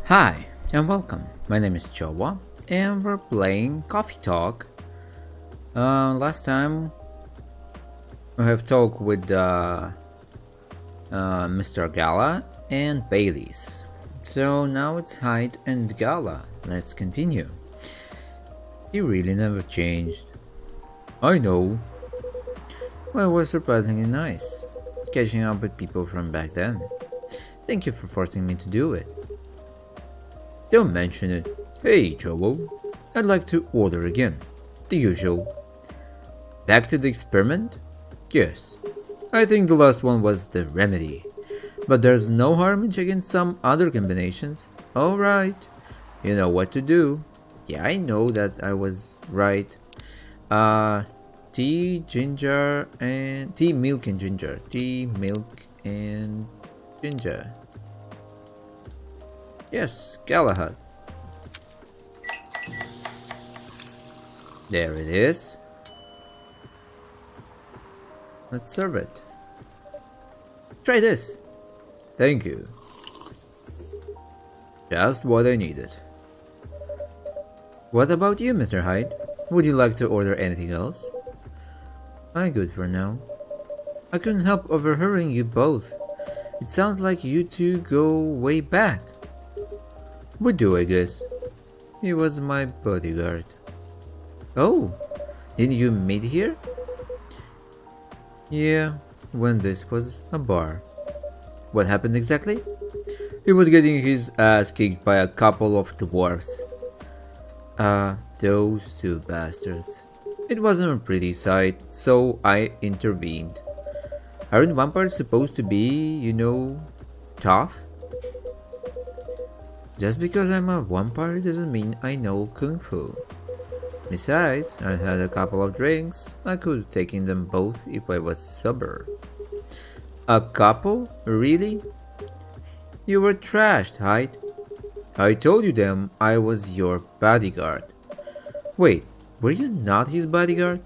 Hi and welcome. My name is Jowa and we're playing Coffee Talk. Last time we have talked with Mr. Gala and Bailey's. So now it's Hyde and Gala. Let's continue. He really never changed. I know. Well, it was surprisingly nice catching up with people from back then. Thank you for forcing me to do it. Don't mention it. Hey, Jowo. I'd like to order again. The usual. Back to the experiment? Yes. I think the last one was the remedy. But there's no harm in checking some other combinations. Alright. You know what to do. Yeah, I know that I was right. Tea, ginger, and... Tea, milk, and ginger. Tea, milk, and ginger. Yes, Galahad. There it is. Let's serve it. Try this. Thank you. Just what I needed. What about you, Mr. Hyde? Would you like to order anything else? I'm good for now. I couldn't help overhearing you both. It sounds like you two go way back. We do, I guess. He was my bodyguard. Oh, did you meet here? Yeah, when this was a bar. What happened exactly? He was getting his ass kicked by a couple of dwarfs. Those two bastards. It wasn't a pretty sight, so I intervened. Aren't vampires supposed to be, tough? Just because I'm a vampire doesn't mean I know Kung Fu. Besides, I had a couple of drinks. I could have taken them both if I was sober. A couple? Really? You were trashed, Hyde. I told you them I was your bodyguard. Wait, were you not his bodyguard?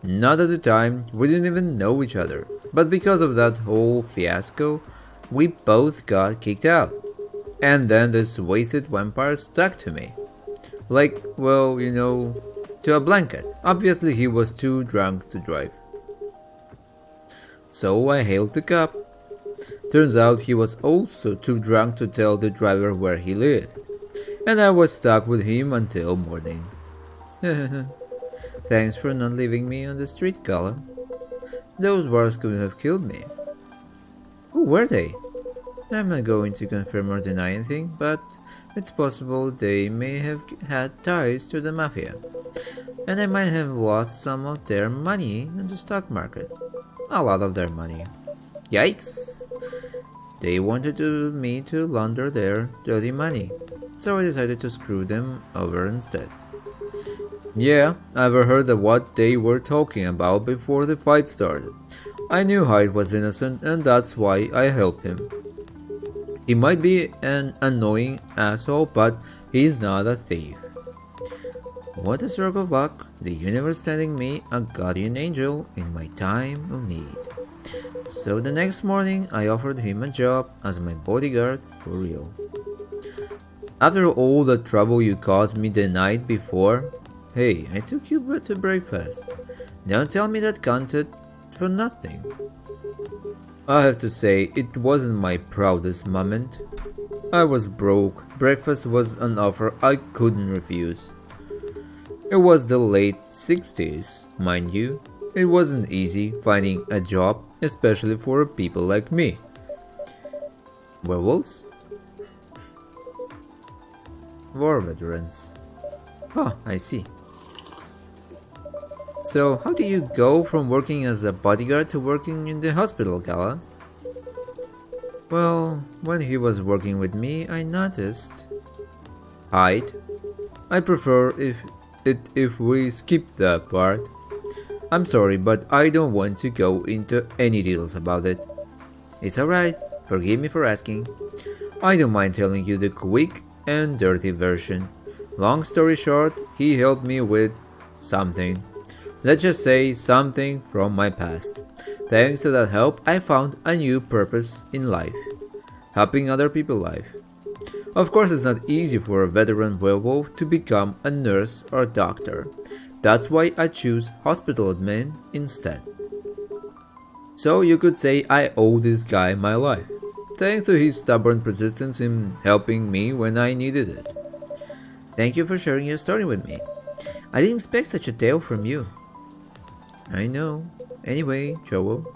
Not at the time, we didn't even know each other. But because of that whole fiasco, we both got kicked out. And then this wasted vampire stuck to me. Like, well, to a blanket. Obviously he was too drunk to drive. So I hailed the cop. Turns out he was also too drunk to tell the driver where he lived. And I was stuck with him until morning. Thanks for not leaving me on the street, Gala. Those bars could have killed me. Who were they? I'm not going to confirm or deny anything, but it's possible they may have had ties to the mafia. And I might have lost some of their money in the stock market. A lot of their money. Yikes! They wanted me to launder their dirty money, so I decided to screw them over instead. Yeah, I've heard of what they were talking about before the fight started. I knew Hyde was innocent and that's why I helped him. He might be an annoying asshole, but he's not a thief. What a stroke of luck, the universe sending me a guardian angel in my time of need. So the next morning, I offered him a job as my bodyguard for real. After all the trouble you caused me the night before, hey, I took you to breakfast. Don't tell me that counted for nothing. I have to say, it wasn't my proudest moment. I was broke, breakfast was an offer I couldn't refuse. It was the late 60s, mind you. It wasn't easy finding a job, especially for people like me. Werewolves? War veterans. Oh, I see. So, how do you go from working as a bodyguard to working in the hospital, Gala? Well, when he was working with me, I noticed. Hyde? I prefer if we skip that part. I'm sorry, but I don't want to go into any details about it. It's alright, forgive me for asking. I don't mind telling you the quick and dirty version. Long story short, he helped me with something. Let's just say something from my past. Thanks to that help, I found a new purpose in life. Helping other people life. Of course, it's not easy for a veteran werewolf to become a nurse or doctor. That's why I choose hospital admin instead. So you could say I owe this guy my life, thanks to his stubborn persistence in helping me when I needed it. Thank you for sharing your story with me. I didn't expect such a tale from you. I know. Anyway, Joel,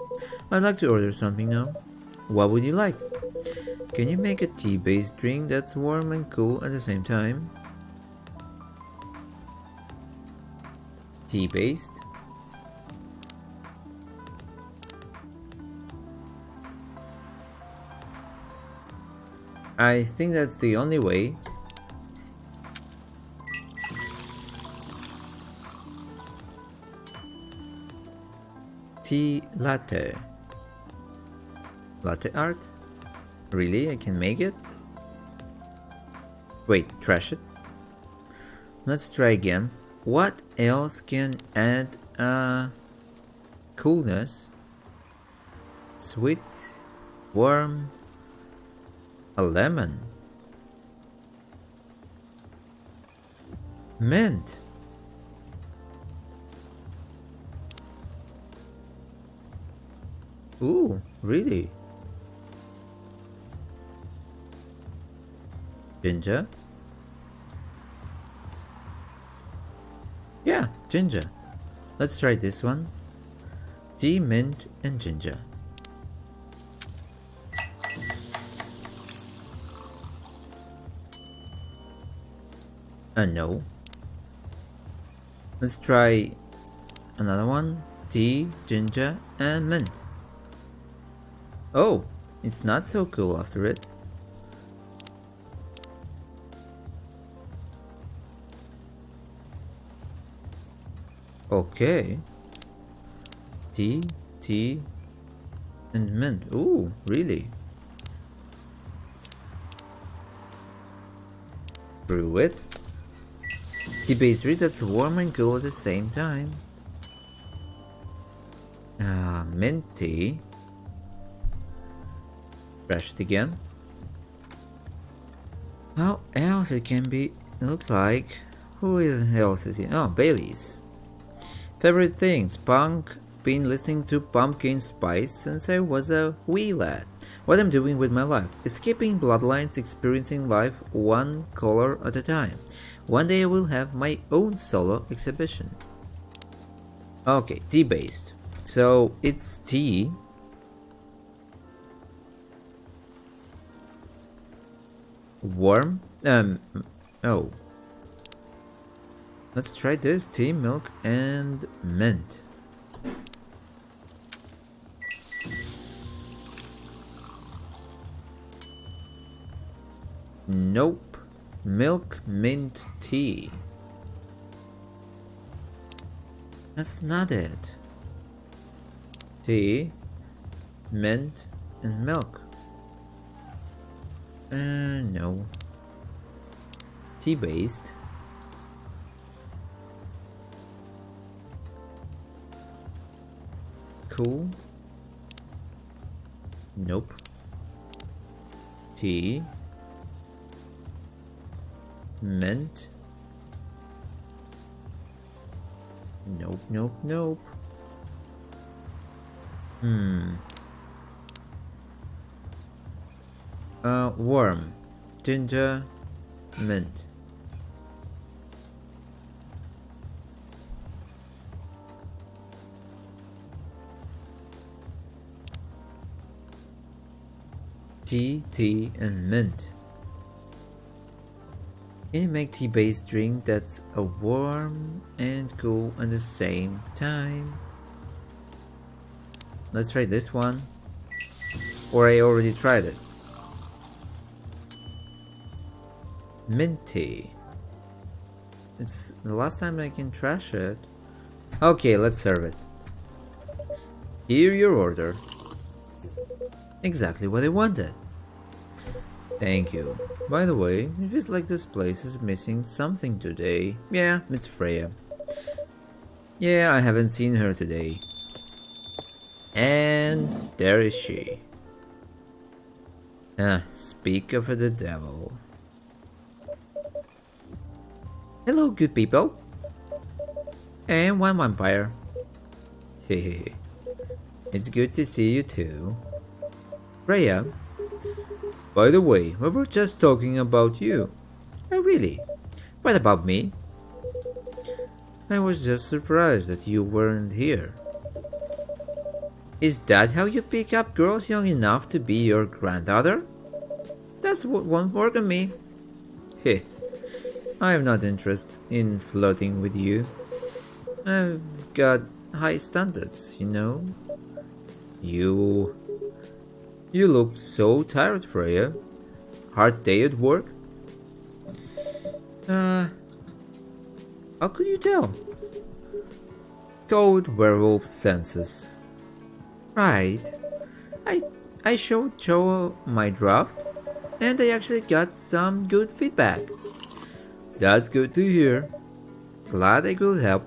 I'd like to order something now. What would you like? Can you make a tea-based drink that's warm and cool at the same time? Tea-based? I think that's the only way. Tea latte. Latte art? Really? I can make it? Wait, trash it? Let's try again. What else can add coolness? Sweet, warm, a lemon, mint. Ooh, really? Ginger? Yeah, ginger. Let's try this one. Tea, mint, and ginger. No. Let's try another one. Tea, ginger, and mint. Oh, it's not so cool after it. Okay. Tea, and mint. Ooh, really? Brew it. Tea-based drink that's warm and cool at the same time. Mint tea. Brush it again. How else it can be look like? Else is here? Oh, Bailey's. Favorite things: punk. Been listening to Pumpkin Spice since I was a wee lad. What I'm doing with my life: escaping bloodlines, experiencing life one color at a time. One day I will have my own solo exhibition. Okay, tea-based. So it's tea. Warm? Oh. Let's try this. Tea, milk, and mint. Nope. Milk, mint, tea. That's not it. Tea, mint, and milk. No. Tea-based. Cool. Nope. Tea. Mint. Nope, nope, nope. Worm. Ginger. Mint. Tea, and mint. Can you make tea-based drink that's a warm and cool at the same time? Let's try this one. Or I already tried it. Minty. It's the last time I can trash it. Okay, let's serve it. Here your order. Exactly what I wanted. Thank you. By the way, it feels like this place is missing something today. Yeah, it's Freya. Yeah, I haven't seen her today. And there is she. Speak of the devil. Hello, good people. And one vampire. Hehehe. It's good to see you too. Freya, by the way, we were just talking about you. Oh really? What about me? I was just surprised that you weren't here. Is that how you pick up girls young enough to be your granddaughter? That's what won't work on me. Heh, I am not interested in flirting with you. I've got high standards, you know. You look so tired, Freya. Hard day at work? How could you tell? Cold werewolf senses. Right. I showed Joe my draft, and I actually got some good feedback. That's good to hear. Glad I could help.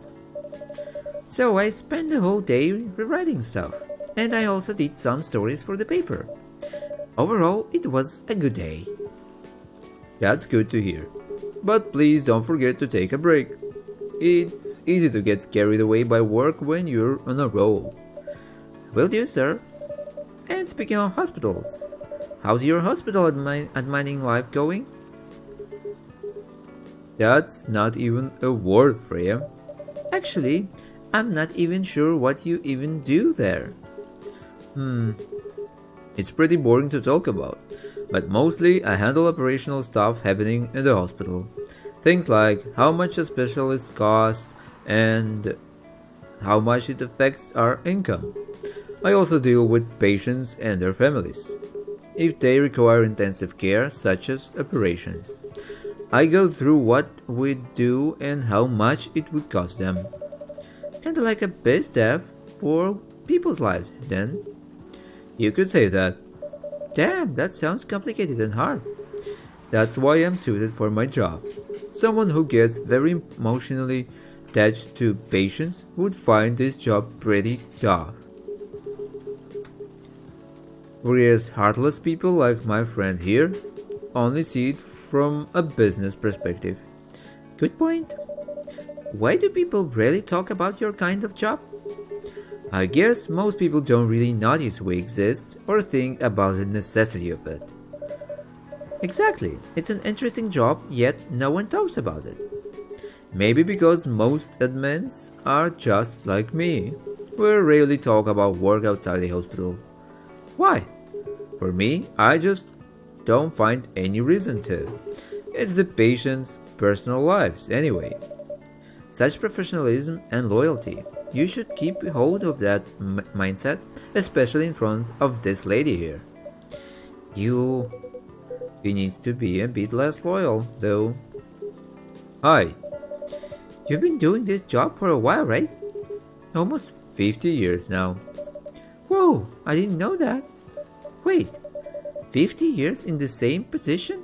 So I spent the whole day rewriting stuff, and I also did some stories for the paper. Overall, it was a good day. That's good to hear. But please don't forget to take a break. It's easy to get carried away by work when you're on a roll. Will do, sir. And speaking of hospitals, how's your hospital admitting life going? That's not even a word, Freya. Actually, I'm not even sure what you even do there. It's pretty boring to talk about, but mostly I handle operational stuff happening in the hospital. Things like how much a specialist costs and how much it affects our income. I also deal with patients and their families, if they require intensive care such as operations. I go through what we do and how much it would cost them. Kinda like a biz dev for people's lives, then. You could say that. Damn, that sounds complicated and hard. That's why I'm suited for my job. Someone who gets very emotionally attached to patients would find this job pretty tough. Whereas heartless people like my friend here only see it from a business perspective. Good point. Why do people rarely talk about your kind of job? I guess most people don't really notice we exist or think about the necessity of it. Exactly, it's an interesting job, yet no one talks about it. Maybe because most admins are just like me. We rarely talk about work outside the hospital. Why? For me, I just don't find any reason to. It's the patient's personal lives anyway. Such professionalism and loyalty. You should keep hold of that mindset, especially in front of this lady here. You need to be a bit less loyal, though. Hi. You've been doing this job for a while, right? Almost 50 years now. Whoa, I didn't know that. Wait, 50 years in the same position?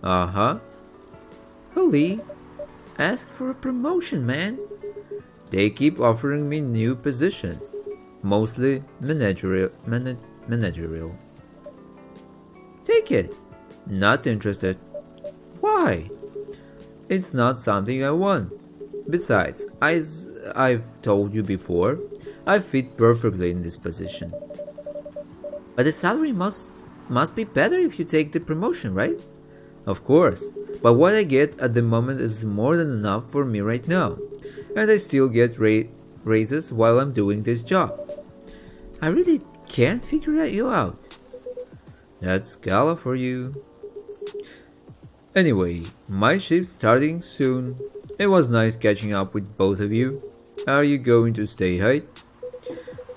Uh-huh. Holy, ask for a promotion, man. They keep offering me new positions, mostly managerial. Take it. Not interested. Why? It's not something I want. Besides, as I've told you before, I fit perfectly in this position. But the salary must be better if you take the promotion, right? Of course, but what I get at the moment is more than enough for me right now, and I still get raises while I'm doing this job. I really can't figure you out. That's Gala for you. Anyway, my shift's starting soon. It was nice catching up with both of you. Are you going to stay, Hyde?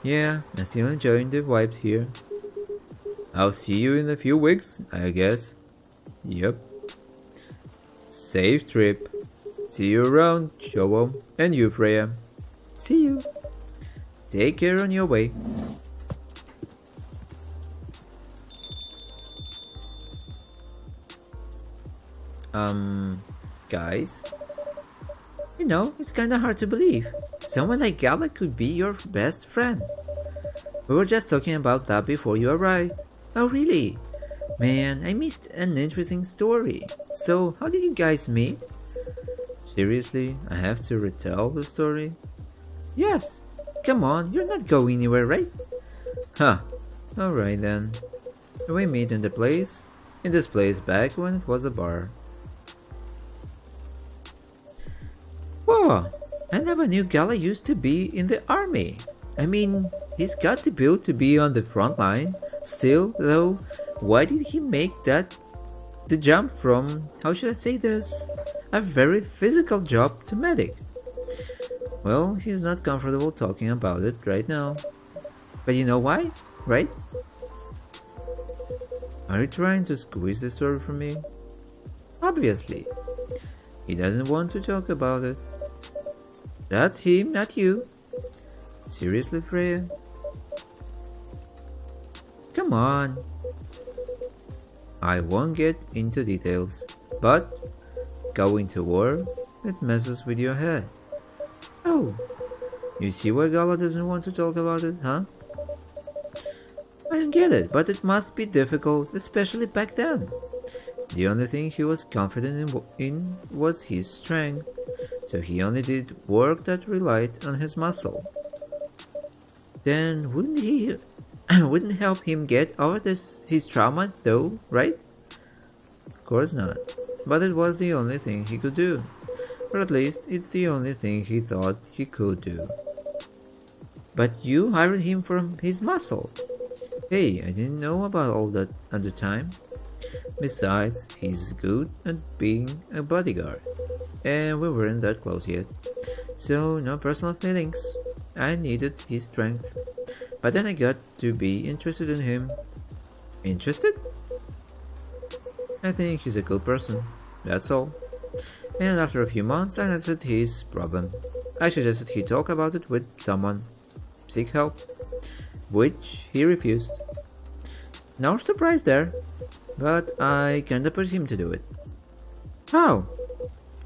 Yeah, I'm still enjoying the vibes here. I'll see you in a few weeks, I guess. Yep. Safe trip. See you around, Joel, and you, Freya. See you. Take care on your way. Guys? You know, it's kinda hard to believe. Someone like Gala could be your best friend. We were just talking about that before you arrived. Oh really? Man, I missed an interesting story. So, how did you guys meet? Seriously, I have to retell the story? Yes. Come on, you're not going anywhere, right? Huh. Alright then. We meet in this place back when it was a bar. Whoa! I never knew Gala used to be in the army. I mean, he's got the build to be on the front line. Still, though, why did he make the jump from, how should I say this, a very physical job to medic? Well, he's not comfortable talking about it right now. But you know why, right? Are you trying to squeeze the story from me? Obviously. He doesn't want to talk about it. That's him, not you. Seriously, Freya? Come on. I won't get into details, but going to war, it messes with your head. Oh, you see why Gala doesn't want to talk about it, huh? I don't get it, but it must be difficult, especially back then. The only thing he was confident in was his strength, so he only did work that relied on his muscle. Then wouldn't help him get over his trauma though, right? Of course not. But it was the only thing he could do. Or at least it's the only thing he thought he could do. But you hired him from his muscle. Hey, I didn't know about all that at the time. Besides, he's good at being a bodyguard. And we weren't that close yet. So no personal feelings. I needed his strength. But then I got to be interested in him. Interested? I think he's a cool person. That's all. And after a few months I noticed his problem. I suggested he talk about it with someone. Seek help. Which he refused. No surprise there. But I kinda pushed him to do it. How?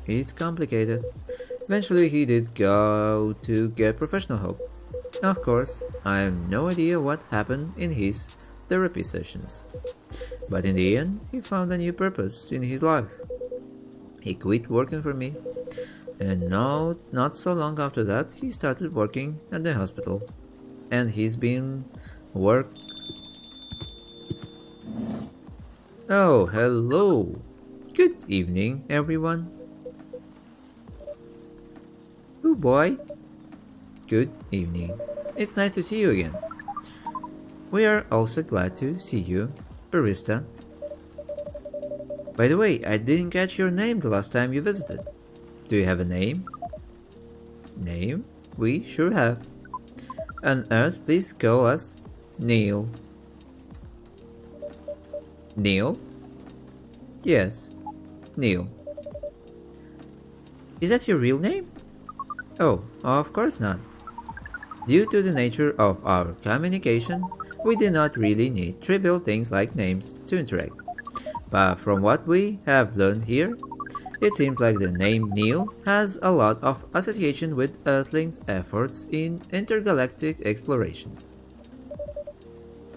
It's complicated. Eventually he did go to get professional help. Of course, I have no idea what happened in his therapy sessions. But in the end, he found a new purpose in his life. He quit working for me. And now, not so long after that, he started working at the hospital. And he's been Oh, hello. Good evening, everyone. Oh boy. Good evening. It's nice to see you again. We are also glad to see you, barista. By the way, I didn't catch your name the last time you visited. Do you have a name? Name? We sure have. On Earth, please call us Neil. Neil? Yes, Neil. Is that your real name? Oh, of course not. Due to the nature of our communication, we do not really need trivial things like names to interact. But from what we have learned here, it seems like the name Neil has a lot of association with Earthlings' efforts in intergalactic exploration.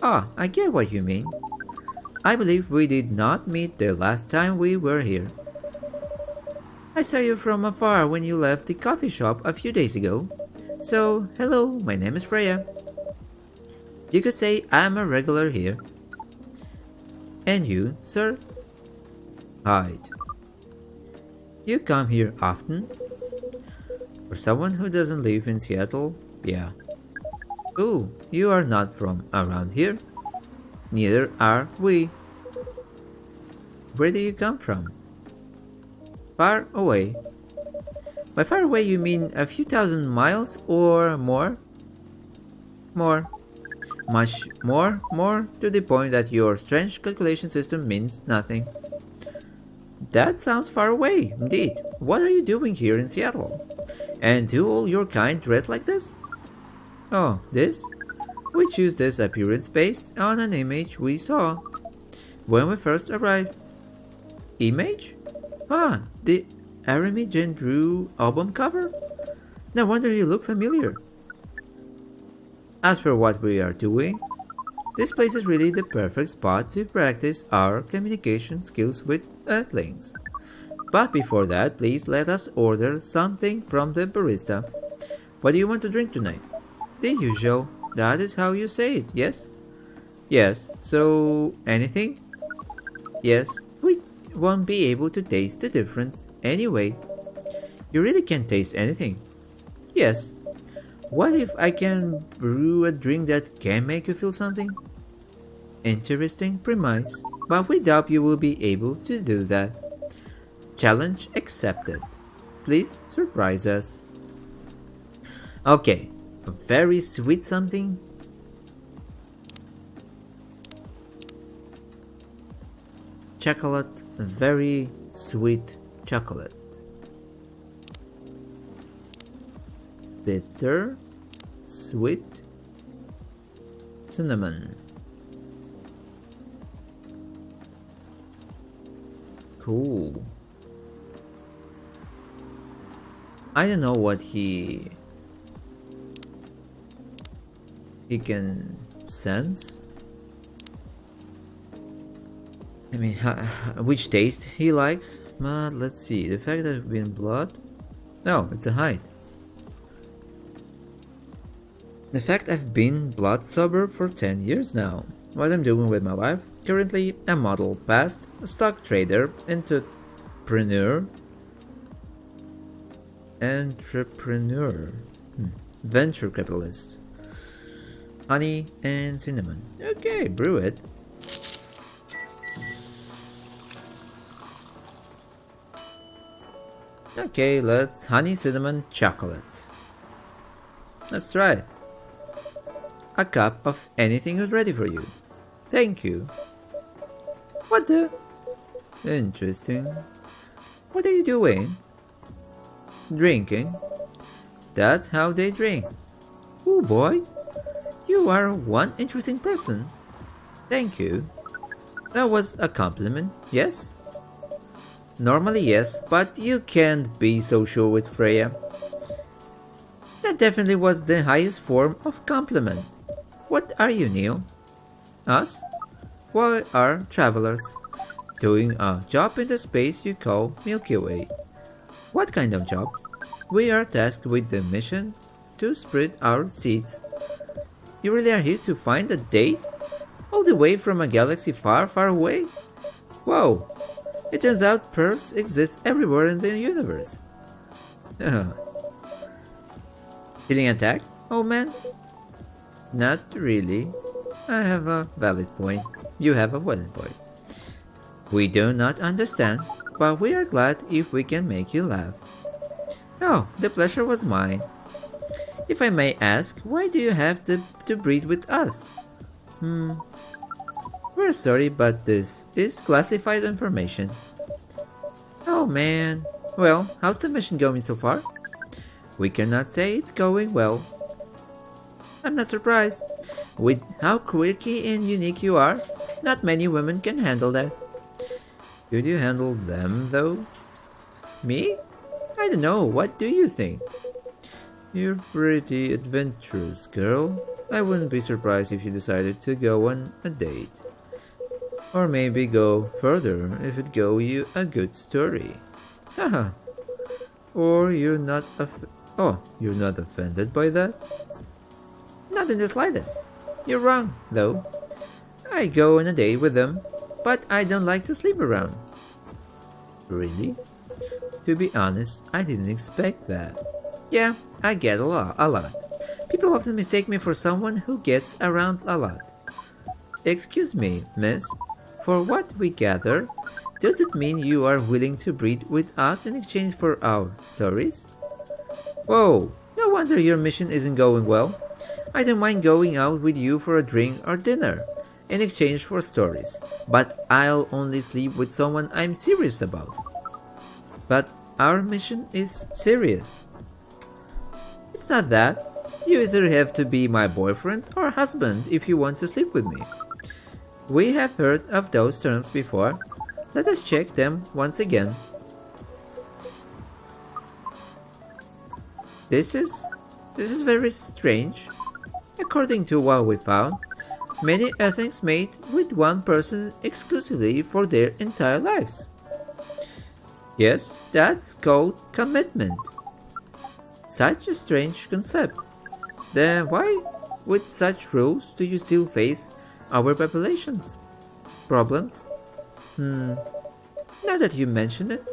Ah, I get what you mean. I believe we did not meet the last time we were here. I saw you from afar when you left the coffee shop a few days ago. So, hello, my name is Freya. You could say I'm a regular here. And you, sir? Hyde. You come here often? For someone who doesn't live in Seattle, yeah. Oh, you are not from around here? Neither are we. Where do you come from? Far away. By far away you mean a few thousand miles or more? More. Much more, to the point that your strange calculation system means nothing. That sounds far away, indeed. What are you doing here in Seattle? And do all your kind dress like this? Oh, this? We choose this appearance based on an image we saw when we first arrived. Image? Ah, the Army Jane Drew album cover? No wonder you look familiar. As for what we are doing, this place is really the perfect spot to practice our communication skills with Earthlings. But before that, please let us order something from the barista. What do you want to drink tonight? The usual. That is how you say it, yes? Yes, so anything? Yes, we won't be able to taste the difference anyway. You really can't taste anything. Yes. What if I can brew a drink that can make you feel something? Interesting premise, but we doubt you will be able to do that. Challenge accepted. Please surprise us. Okay, a very sweet something. Chocolate, very sweet chocolate. Bitter, sweet, cinnamon. Cool. I don't know what he can sense. I mean, which taste he likes. But let's see. The fact that I've been blood. No, it's a Hyde. The fact I've been blood sober for 10 years now. What I'm doing with my life. Currently a model, past a stock trader, entrepreneur, venture capitalist. Honey and cinnamon. Okay, brew it. Okay, let's honey cinnamon chocolate. Let's try it. A cup of anything is ready for you. Thank you. What the? Interesting. What are you doing? Drinking. That's how they drink. Oh boy, you are one interesting person. Thank you. That was a compliment, yes? Normally yes, but you can't be so sure with Freya. That definitely was the highest form of compliment. What are you, Neil? Us? We are travelers, doing a job in the space you call Milky Way. What kind of job? We are tasked with the mission to spread our seeds. You really are here to find a date? All the way from a galaxy far, far away? Whoa! It turns out pervs exist everywhere in the universe. Feeling attacked, old man? Not really. I have a valid point. You have a valid point. We do not understand, but we are glad if we can make you laugh. Oh, the pleasure was mine. If I may ask, why do you have to breed with us? We're sorry, but this is classified information. Oh man. Well, how's the mission going so far? We cannot say it's going well. I'm not surprised. With how quirky and unique you are, not many women can handle that. Could you handle them though? Me? I don't know, what do you think? You're pretty adventurous, girl. I wouldn't be surprised if you decided to go on a date. Or maybe go further if it go you a good story. Haha. Or you're not you're not offended by that? Not in the slightest. You're wrong, though. I go on a date with them, but I don't like to sleep around. Really? To be honest, I didn't expect that. Yeah, I get a lot. People often mistake me for someone who gets around a lot. Excuse me, miss. For what we gather, does it mean you are willing to breed with us in exchange for our stories? Whoa, no wonder your mission isn't going well. I don't mind going out with you for a drink or dinner in exchange for stories, but I'll only sleep with someone I'm serious about. But our mission is serious. It's not that. You either have to be my boyfriend or husband if you want to sleep with me. We have heard of those terms before. Let us check them once again. This is very strange. According to what we found, many ethnics mate with one person exclusively for their entire lives. Yes, that's called commitment. Such a strange concept. Then why, with such rules, do you still face overpopulations? Problems? Hmm, now that you mention it,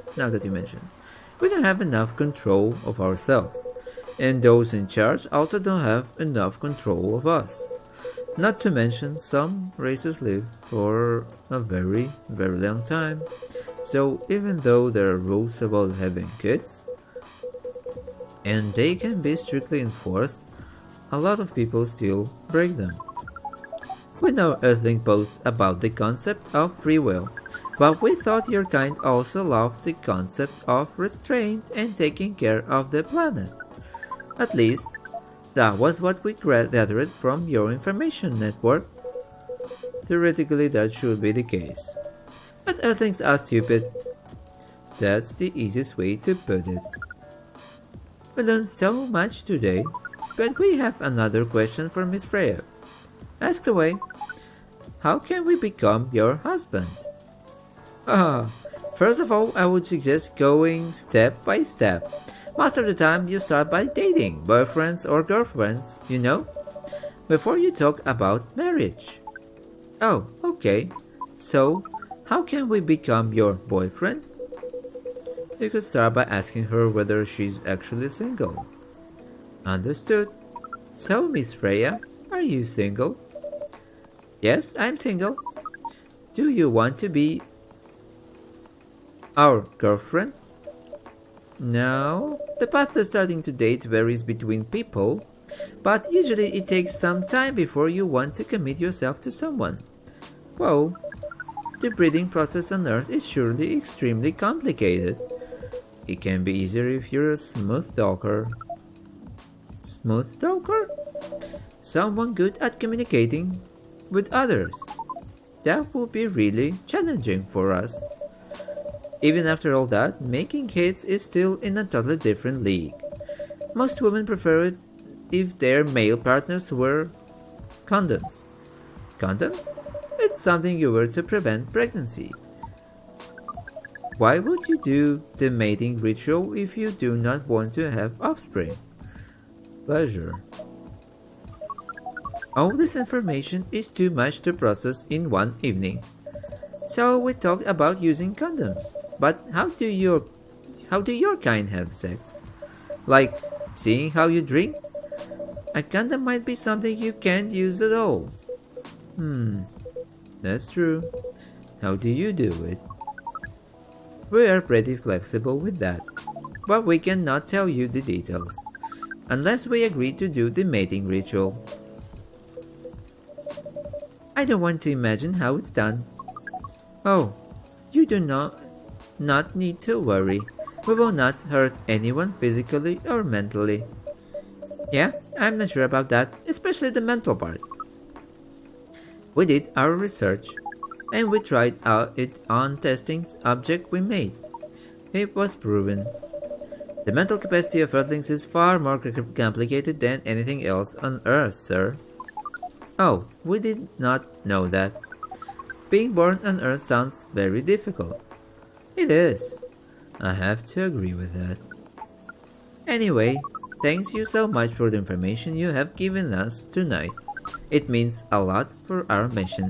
we don't have enough control of ourselves. And those in charge also don't have enough control of us. Not to mention, some races live for a very, very long time. So even though there are rules about having kids, and they can be strictly enforced, a lot of people still break them. We know Earthling posts about the concept of free will, but we thought your kind also loved the concept of restraint and taking care of the planet. At least, that was what we gathered from your information network. Theoretically, that should be the case. But Earthlings are stupid. That's the easiest way to put it. We learned so much today, but we have another question for Miss Freya. Ask away. How can we become your husband? Ah, first of all, I would suggest going step by step. Most of the time, you start by dating boyfriends or girlfriends, before you talk about marriage. Oh, okay. So, how can we become your boyfriend? You could start by asking her whether she's actually single. Understood. So, Miss Freya, are you single? Yes, I'm single. Do you want to be our girlfriend? No. The path to starting to date varies between people, but usually it takes some time before you want to commit yourself to someone. Well, the breeding process on Earth is surely extremely complicated. It can be easier if you're a smooth talker. Smooth talker? Someone good at communicating with others. That would be really challenging for us. Even after all that, making kids is still in a totally different league. Most women prefer it if their male partners wear condoms. Condoms? It's something you wear to prevent pregnancy. Why would you do the mating ritual if you do not want to have offspring? Pleasure. All this information is too much to process in one evening. So we talked about using condoms. But how do your kind have sex? Like seeing how you drink? A condom might be something you can't use at all. That's true. How do you do it? We are pretty flexible with that, but we cannot tell you the details, unless we agree to do the mating ritual. I don't want to imagine how it's done. Oh, you do not need to worry. We will not hurt anyone physically or mentally. Yeah, I'm not sure about that, especially the mental part. We did our research, and we tried it on testing object we made. It was proven. The mental capacity of Earthlings is far more complicated than anything else on Earth, sir. Oh, we did not know that. Being born on Earth sounds very difficult. It is. I have to agree with that. Anyway, thanks you so much for the information you have given us tonight. It means a lot for our mission.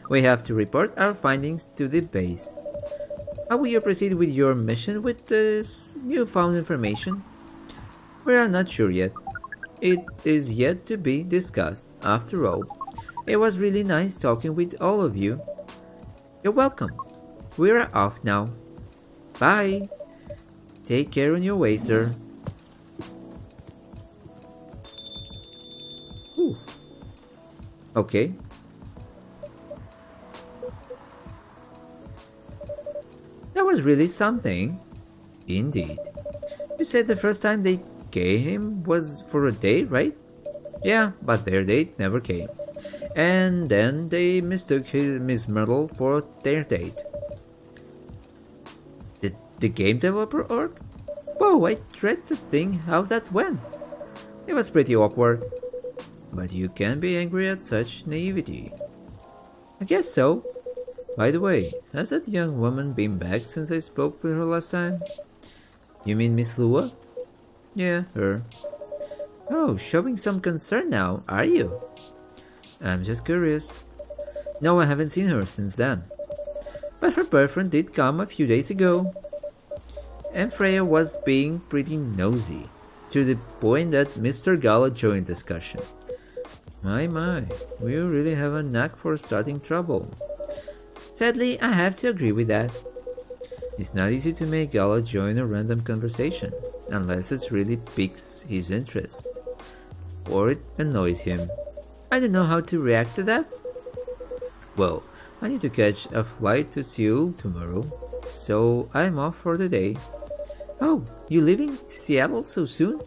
We have to report our findings to the base. How will you proceed with your mission with this newfound information? We are not sure yet. It is yet to be discussed. After all, it was really nice talking with all of you. You're welcome. We're off now. Bye. Take care on your way, sir. Whew. Okay. That was really something. Indeed. You said the first time they came was for a date, right? Yeah, but their date never came. And then they mistook Miss Myrtle for their date. Did the game developer org? Whoa, I dread to think how that went. It was pretty awkward. But you can be angry at such naivety. I guess so. By the way, has that young woman been back since I spoke with her last time? You mean Miss Lua? Yeah, her. Oh, showing some concern now, are you? I'm just curious. No, I haven't seen her since then. But her boyfriend did come a few days ago. And Freya was being pretty nosy, to the point that Mr. Gala joined discussion. My, we really have a knack for starting trouble. Sadly, I have to agree with that. It's not easy to make Gala join a random conversation, unless it really piques his interest, or it annoys him. I don't know how to react to that. Well, I need to catch a flight to Seoul tomorrow, so I'm off for the day. Oh, you leaving Seattle so soon?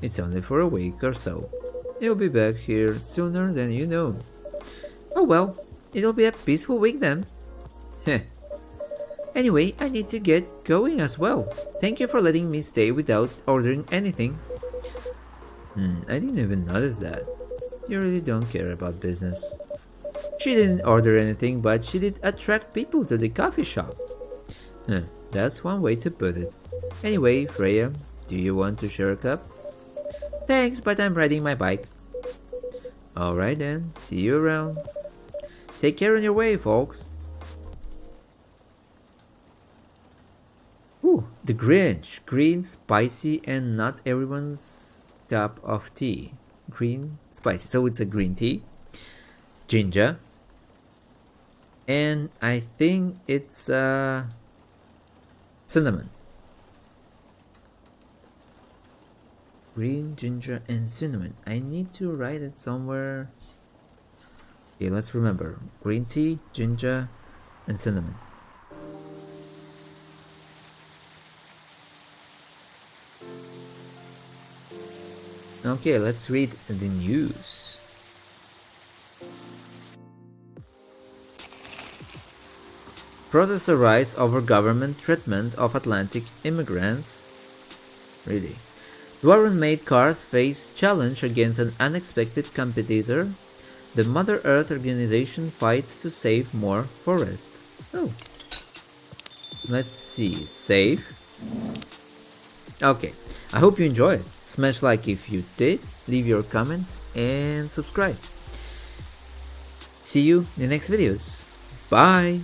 It's only for a week or so. You'll be back here sooner than you know. Oh well, it'll be a peaceful week then. Heh. Anyway, I need to get going as well. Thank you for letting me stay without ordering anything. I didn't even notice that. You really don't care about business. She didn't order anything, but she did attract people to the coffee shop. That's one way to put it. Anyway, Freya, do you want to share a cup? Thanks, but I'm riding my bike. Alright then, see you around. Take care on your way, folks. Ooh, the Grinch. Green, spicy, and not everyone's cup of tea. Green, spicy. So it's a green tea. Ginger. And I think it's cinnamon. Green, ginger, and cinnamon. I need to write it somewhere. Okay, let's remember. Green tea, ginger, and cinnamon. Okay, let's read the news. Protests arise over government treatment of Atlantic immigrants. Really? Dwarven-made cars face challenge against an unexpected competitor. The Mother Earth organization fights to save more forests. Oh. Let's see. Save. Okay. I hope you enjoyed. Smash like if you did. Leave your comments and subscribe. See you in the next videos. Bye.